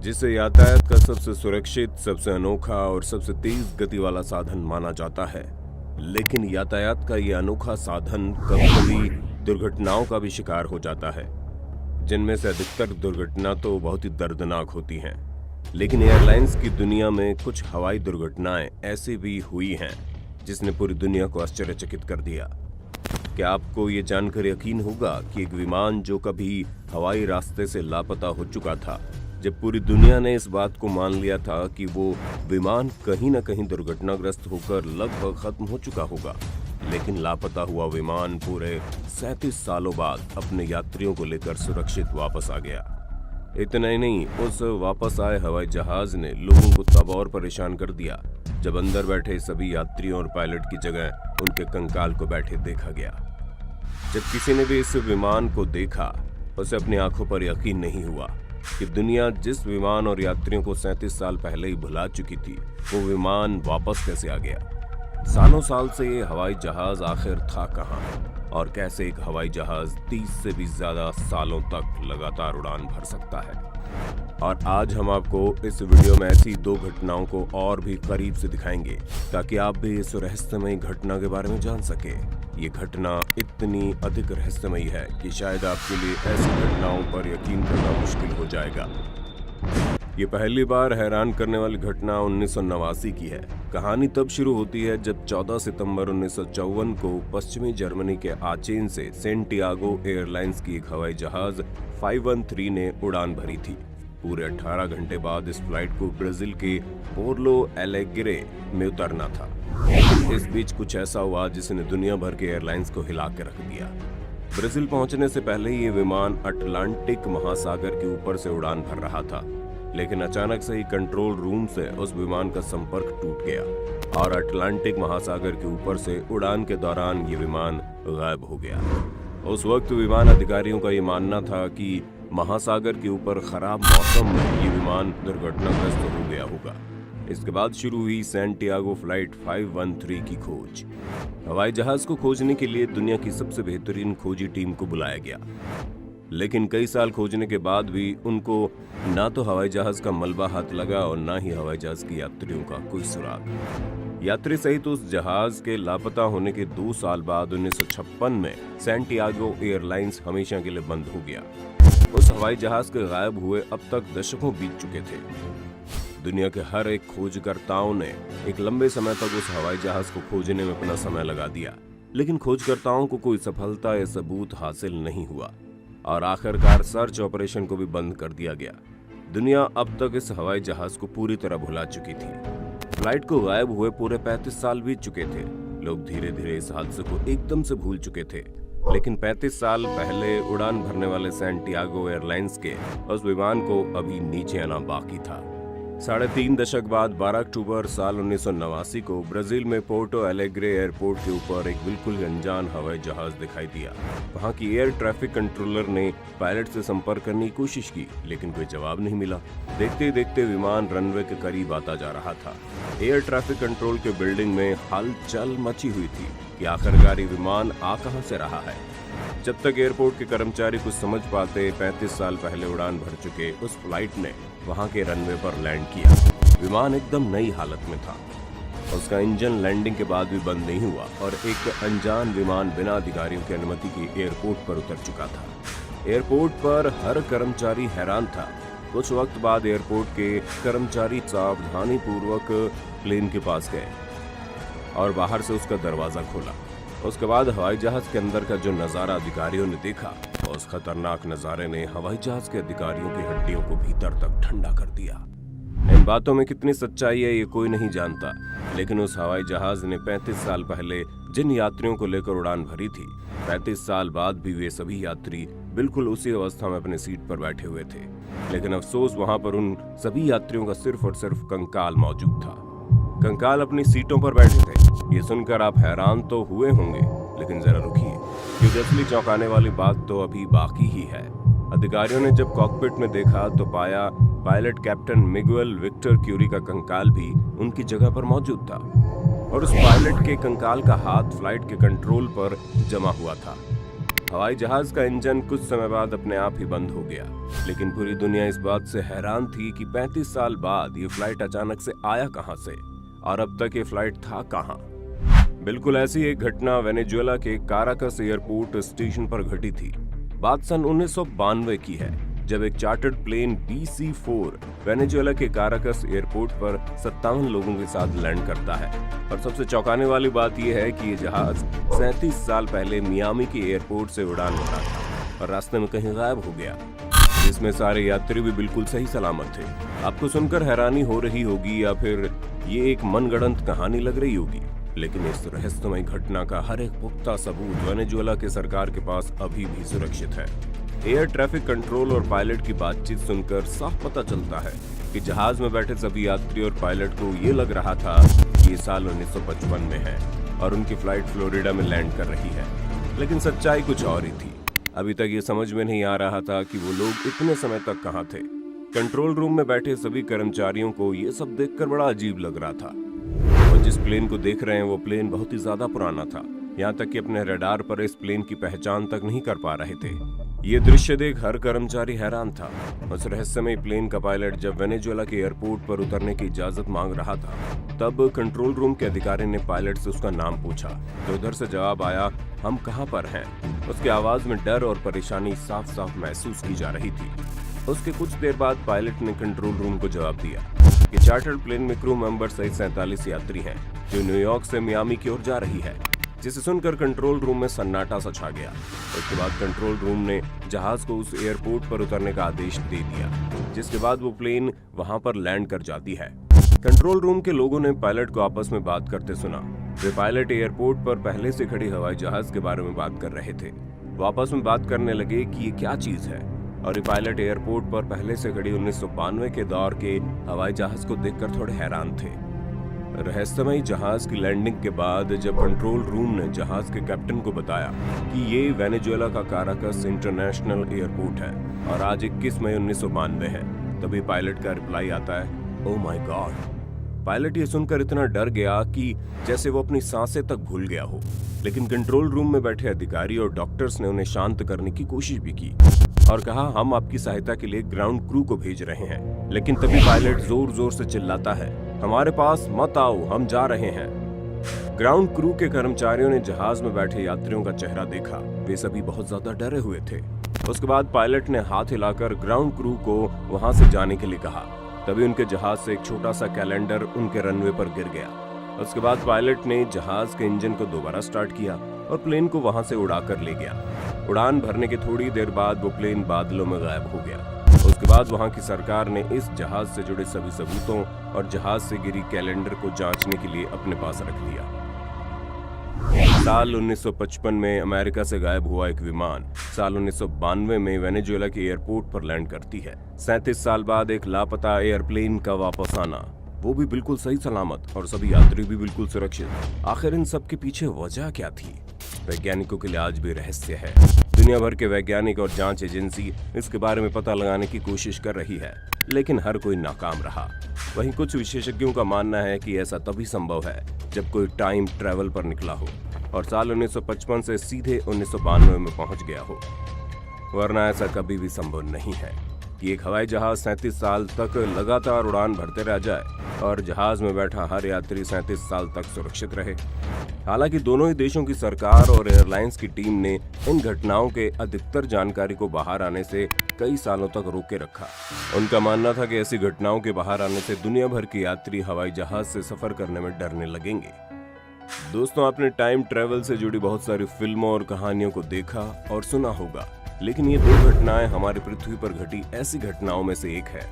जिसे यातायात का सबसे सुरक्षित, सबसे अनोखा और सबसे तेज गति वाला साधन माना जाता है। लेकिन यातायात का ये अनोखा साधन कभी-कभी दुर्घटनाओं का भी शिकार हो जाता है, जिनमें से अधिकतर दुर्घटना तो बहुत ही दर्दनाक होती हैं। लेकिन एयरलाइंस की दुनिया में कुछ हवाई दुर्घटनाएं ऐसी भी हुई हैं जिसने पूरी दुनिया को आश्चर्यचकित कर दिया। क्या आपको ये जानकर यकीन होगा कि एक विमान जो कभी हवाई रास्ते से लापता हो चुका था, जब पूरी दुनिया ने इस बात को मान लिया था कि वो विमान कहीं न कहीं दुर्घटनाग्रस्त होकर लगभग खत्म हो चुका होगा, लेकिन लापता हुआ विमान पूरे 37 सालों बाद अपने यात्रियों को लेकर सुरक्षित वापस आ गया। इतना ही नहीं, उस वापस आए हवाई जहाज ने लोगों को तब और परेशान कर दिया जब अंदर बैठे सभी यात्रियों और पायलट की जगह उनके कंकाल को बैठे देखा गया। जब किसी ने भी इस विमान को देखा, उसे अपनी आंखों पर यकीन नहीं हुआ कि दुनिया जिस विमान और यात्रियों को 37 साल पहले ही भुला चुकी थी, वो विमान वापस कैसे आ गया। सालों साल से ये हवाई जहाज आखिर था कहाँ, और कैसे एक हवाई जहाज 30 से भी ज्यादा सालों तक लगातार उड़ान भर सकता है। और आज हम आपको इस वीडियो में ऐसी 2 घटनाओं को और भी करीब से दिखाएंगे ताकि आप भी इस रहस्यमयी घटना के बारे में जान सके। ये घटना इतनी अधिक रहस्यमयी है कि शायद आपके लिए ऐसी घटनाओं पर यकीन करना मुश्किल हो जाएगा। ये पहली बार हैरान करने वाली घटना 1989 की है। कहानी तब शुरू होती है जब 14 सितंबर 1954 को पश्चिमी जर्मनी के आचेन से सेंटियागो एयरलाइंस की एक हवाई जहाज 513 ने उड़ान भरी थी। पूरे 18 घंटे बाद इस फ्लाइट को ब्राजील के पोर्टो एलेग्रे में उतरना था। इस बीच कुछ ऐसा हुआ जिसने दुनिया भर के एयरलाइंस को हिला के रख दिया। ब्राजील पहुंचने से पहले ही ये विमान अटलांटिक महासागर के ऊपर से उड़ान भर रहा था, लेकिन अचानक से ही कंट्रोल रूम से उस विमान का संपर्क टूट गया और अटलांटिक महासागर के ऊपर से उड़ान के दौरान ये विमान गायब हो गया। उस वक्त विमान अधिकारियों का ये मानना था कि महासागर के ऊपर खराब मौसम में ये विमान दुर्घटनाग्रस्त हो गया होगा। इसके बाद शुरू हुई सैंटियागो फ्लाइट 513 की खोज। हवाई जहाज को खोजने के लिए दुनिया की सबसे बेहतरीन खोजी टीम को बुलाया गया, लेकिन कई साल खोजने के बाद भी उनको ना तो हवाई जहाज का मलबा हाथ लगा और ना ही हवाई जहाज की यात्रियों का कोई सुराग। यात्री सहित उस जहाज के लापता होने के 2 साल बाद 1956 में सैंटियागो एयरलाइंस हमेशा के लिए बंद हो गया। उस हवाई जहाज के गायब हुए अब तक दशकों बीत चुके थे। दुनिया के हर एक खोजकर्ताओं ने एक लंबे समय तक उस हवाई जहाज को खोजने में अपना समय लगा दिया, लेकिन खोजकर्ताओं को कोई सफलता या सबूत हासिल नहीं हुआ और आखिरकार सर्च ऑपरेशन को भी बंद कर दिया गया। दुनिया अब तक इस हवाई जहाज को पूरी तरह भुला चुकी थी। फ्लाइट को गायब हुए पूरे 35 साल बीत चुके थे। लोग धीरे धीरे इस हादसे को एकदम से भूल चुके थे, लेकिन 35 साल पहले उड़ान भरने वाले सैंटियागो एयरलाइंस के उस विमान को अभी नीचे आना बाकी था। 3.5 दशक बाद 12 अक्टूबर साल 1989 को ब्राजील में पोर्टो एलेग्रे एयरपोर्ट के ऊपर एक बिल्कुल अनजान हवाई जहाज दिखाई दिया। वहां की एयर ट्रैफिक कंट्रोलर ने पायलट से संपर्क करने की कोशिश की, लेकिन कोई जवाब नहीं मिला। देखते ही देखते विमान रनवे के करीब आता जा रहा था। एयर ट्रैफिक कंट्रोल के बिल्डिंग में हलचल मची हुई थी कि आखिरकार विमान आ कहां से रहा है। जब तक एयरपोर्ट के कर्मचारी कुछ समझ पाते, 35 साल पहले उड़ान भर चुके उस फ्लाइट ने वहां के रनवे पर लैंड किया। विमान एकदम नई हालत में था। उसका इंजन लैंडिंग के बाद भी बंद नहीं हुआ और एक अनजान विमान बिना अधिकारियों की अनुमति के एयरपोर्ट पर उतर चुका था। एयरपोर्ट पर हर कर्मचारी हैरान था। कुछ वक्त बाद एयरपोर्ट के कर्मचारी सावधानी पूर्वक प्लेन के पास गए और बाहर से उसका दरवाजा खोला। उसके बाद हवाई जहाज के अंदर का जो नजारा अधिकारियों ने देखा, उस खतरनाक नजारे ने हवाई जहाज के अधिकारियों की हड्डियों को भीतर तक ठंडा कर दिया। इन बातों में कितनी सच्चाई है ये कोई नहीं जानता, लेकिन उस हवाई जहाज ने 35 साल पहले जिन यात्रियों को लेकर उड़ान भरी थी, 35 साल बाद भी वे सभी यात्री बिल्कुल उसी अवस्था में अपने सीट पर बैठे हुए थे। लेकिन अफसोस, वहां पर उन सभी यात्रियों का सिर्फ और सिर्फ कंकाल मौजूद था। कंकाल अपनी सीटों पर बैठे थे। ये सुनकर आप हैरान तो हुए होंगे, लेकिन जरा रुकिए, क्योंकि असली चौंकाने वाली बात तो अभी बाकी ही है। अधिकारियों ने जब कॉकपिट में देखा तो पाया pilot captain Miguel Victor Curie का कंकाल भी उनकी जगह पर मौजूद था। और उस पायलट के कंकाल का हाथ फ्लाइट के कंट्रोल पर जमा हुआ था। हवाई जहाज का इंजन कुछ समय बाद अपने आप ही बंद हो गया, लेकिन पूरी दुनिया इस बात से हैरान थी कि 35 साल बाद ये फ्लाइट अचानक से आया कहां से और अब तक ये फ्लाइट था कहां। बिल्कुल ऐसी एक घटना वेनेजुएला के काराकस एयरपोर्ट स्टेशन पर घटी थी। बात सन 1992 की है, जब एक चार्टर्ड प्लेन DC-4 वेनेजुएला के काराकस एयरपोर्ट पर 57 लोगों के साथ लैंड करता है। और सबसे चौंकाने वाली बात यह है कि ये जहाज 37 साल पहले मियामी के एयरपोर्ट से उड़ान भरा था और रास्ते में कहीं गायब हो गया, जिसमें सारे यात्री भी बिल्कुल सही सलामत थे। आपको सुनकर हैरानी हो रही होगी या फिर ये एक मनगढ़ंत कहानी लग रही होगी, लेकिन इस रहस्यमय घटना का हर एक पुख्ता सबूत वेनेजुएला के सरकार के पास अभी भी सुरक्षित है। एयर ट्रैफिक कंट्रोल और पायलट की बातचीत सुनकर साफ पता चलता है कि जहाज में बैठे सभी यात्री और पायलट को ये लग रहा था कि ये साल 1955 में है और उनकी फ्लाइट फ्लोरिडा में लैंड कर रही है। लेकिन सच्चाई कुछ और ही थी। अभी तक ये समझ में नहीं आ रहा था कि वो लोग इतने समय तक कहाँ थे। कंट्रोल रूम में बैठे सभी कर्मचारियों को ये सब देखकर बड़ा अजीब लग रहा था। और जिस प्लेन को देख रहे हैं वो प्लेन बहुत ही ज्यादा पुराना था, यहाँ तक कि अपने रडार पर इस प्लेन की पहचान तक नहीं कर पा रहे थे। ये दृश्य देख हर कर्मचारी हैरान था। उस रहस्यमय प्लेन का पायलट जब वेनेजुएला के एयरपोर्ट पर उतरने की इजाजत मांग रहा था, तब कंट्रोल रूम के अधिकारी ने पायलट से उसका नाम पूछा, तो उधर से जवाब आया, हम कहाँ पर हैं। उसकी आवाज में डर और परेशानी साफ साफ महसूस की जा रही थी। उसके कुछ देर बाद पायलट ने कंट्रोल रूम को जवाब दिया कि चार्टर्ड प्लेन में क्रू मेंबर सहित 47 यात्री हैं जो न्यूयॉर्क से मियामी की ओर जा रही है। जिसे सुनकर कंट्रोल रूम में सन्नाटा सा छा गया। उसके बाद कंट्रोल रूम ने जहाज को उस एयरपोर्ट पर उतरने का आदेश दे दिया, जिसके बाद वो प्लेन वहां पर लैंड कर जाती है। कंट्रोल रूम के लोगों ने पायलट को आपस में बात करते सुना। वे पायलट एयरपोर्ट पर पहले से खड़ी हवाई जहाज के बारे में बात कर रहे थे। वो आपस में बात करने लगे कि ये क्या चीज है, और ये पायलट एयरपोर्ट पर पहले से खड़ी 1992 के दौर के हवाई जहाज को देखकर थोड़े हैरान थे। रहस्यमय जहाज की लैंडिंग के बाद जब कंट्रोल रूम ने जहाज के कैप्टन को बताया कि ये वेनेजुएला का काराकस इंटरनेशनल एयरपोर्ट है और आज 21 मई 1992 है, तभी पायलट का रिप्लाई आता है, ओह माय गॉड। पायलट ये सुनकर इतना डर गया कि जैसे वो अपनी सांसें तक भूल गया हो। लेकिन कंट्रोल रूम में बैठे अधिकारी और डॉक्टर्स ने उन्हें शांत करने की कोशिश भी की और कहा, हम आपकी सहायता के लिए ग्राउंड क्रू को भेज रहे हैं। लेकिन तभी पायलट जोर जोर से चिल्लाता है, हमारे पास मत आओ, हम जा रहे हैं। ग्राउंड क्रू के कर्मचारियों ने जहाज में बैठे यात्रियों का चेहरा देखा। वे सभी बहुत ज्यादा डरे हुए थे। उसके बाद पायलट ने हाथ हिलाकर ग्राउंड क्रू को वहां से जाने के लिए कहा। तभी उनके जहाज से एक छोटा सा कैलेंडर उनके रनवे पर गिर गया। उसके बाद पायलट ने जहाज के इंजन को दोबारा स्टार्ट किया और प्लेन को वहां से उड़ाकर ले गया। उड़ान भरने के थोड़ी देर बाद वो प्लेन बादलों में गायब हो गया। उसके बाद वहां की सरकार ने इस जहाज से जुड़े सभी सबूतों और जहाज से गिरी कैलेंडर को जांचने के लिए अपने पास रख लिया। साल 1955 में अमेरिका से गायब हुआ एक विमान साल 1992 में वेनेजुएला के एयरपोर्ट पर लैंड करती है। 37 साल बाद एक लापता एयरप्लेन का वापस आना, वो भी बिल्कुल सही सलामत और सभी यात्री भी बिल्कुल सुरक्षित। आखिर इन सब के पीछे वजह क्या थी? वैज्ञानिकों के लिए आज भी रहस्य है। दुनिया भर के वैज्ञानिक और जांच एजेंसी इसके बारे में पता लगाने की कोशिश कर रही है, लेकिन हर कोई नाकाम रहा। वहीं कुछ विशेषज्ञों का मानना है कि ऐसा तभी संभव है जब कोई टाइम ट्रैवल पर निकला हो और साल 1955 से सीधे 1992 में पहुंच गया हो, वरना ऐसा कभी भी संभव नहीं है कि एक हवाई जहाज 37 साल तक लगातार उड़ान भरते रह जाए और जहाज में बैठा हर यात्री 37 साल तक सुरक्षित रहे। हालांकि दोनों ही देशों की सरकार और एयरलाइंस की टीम ने इन घटनाओं के अधिकतर जानकारी को बाहर आने से कई सालों तक रोके रखा। उनका मानना था कि ऐसी घटनाओं के बाहर आने से दुनिया भर के यात्री हवाई जहाज से सफर करने में डरने लगेंगे। दोस्तों, आपने टाइम ट्रेवल से जुड़ी बहुत सारी फिल्मों और कहानियों को देखा और सुना होगा, लेकिन ये दो घटनाएं हमारी पृथ्वी पर घटी ऐसी घटनाओं में से एक है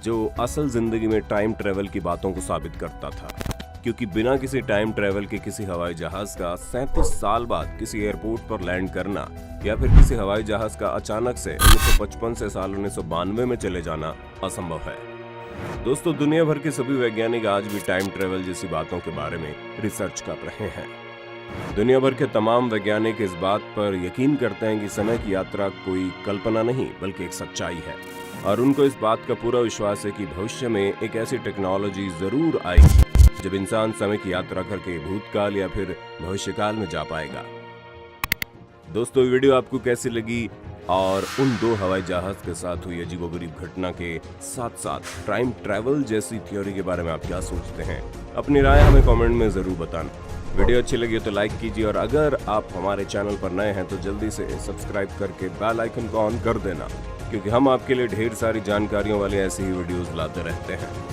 जो असल जिंदगी में टाइम ट्रेवल की बातों को साबित करता था। क्योंकि बिना किसी टाइम ट्रेवल के किसी हवाई जहाज का 37 साल बाद किसी एयरपोर्ट पर लैंड करना या फिर किसी हवाई जहाज का अचानक से 1955 से साल 1992 में चले जाना असंभव है। दोस्तों, दुनिया भर के सभी वैज्ञानिक आज भी टाइम ट्रेवल जैसी बातों के बारे में रिसर्च कर रहे हैं। दुनिया भर के तमाम वैज्ञानिक इस बात पर यकीन करते हैं कि समय की यात्रा कोई कल्पना नहीं बल्कि एक सच्चाई है, और उनको इस बात का पूरा विश्वास है कि भविष्य में एक ऐसी टेक्नोलॉजी जरूर आएगी जब इंसान समय की यात्रा करके भूतकाल या फिर भविष्यकाल में जा पाएगा। दोस्तों, वीडियो आपको कैसी लगी और उन 2 हवाई जहाज के साथ हुई अजीबोगरीब घटना के साथ साथ टाइम ट्रैवल जैसी थ्योरी के बारे में आप क्या सोचते हैं? अपनी राय हमें कमेंट में जरूर बताना। वीडियो अच्छी लगी तो लाइक कीजिए और अगर आप हमारे चैनल पर नए हैं तो जल्दी से सब्सक्राइब करके बेल आइकन को ऑन कर देना, क्योंकि हम आपके लिए ढेर सारी जानकारियों वाले ऐसे ही वीडियोस लाते रहते हैं।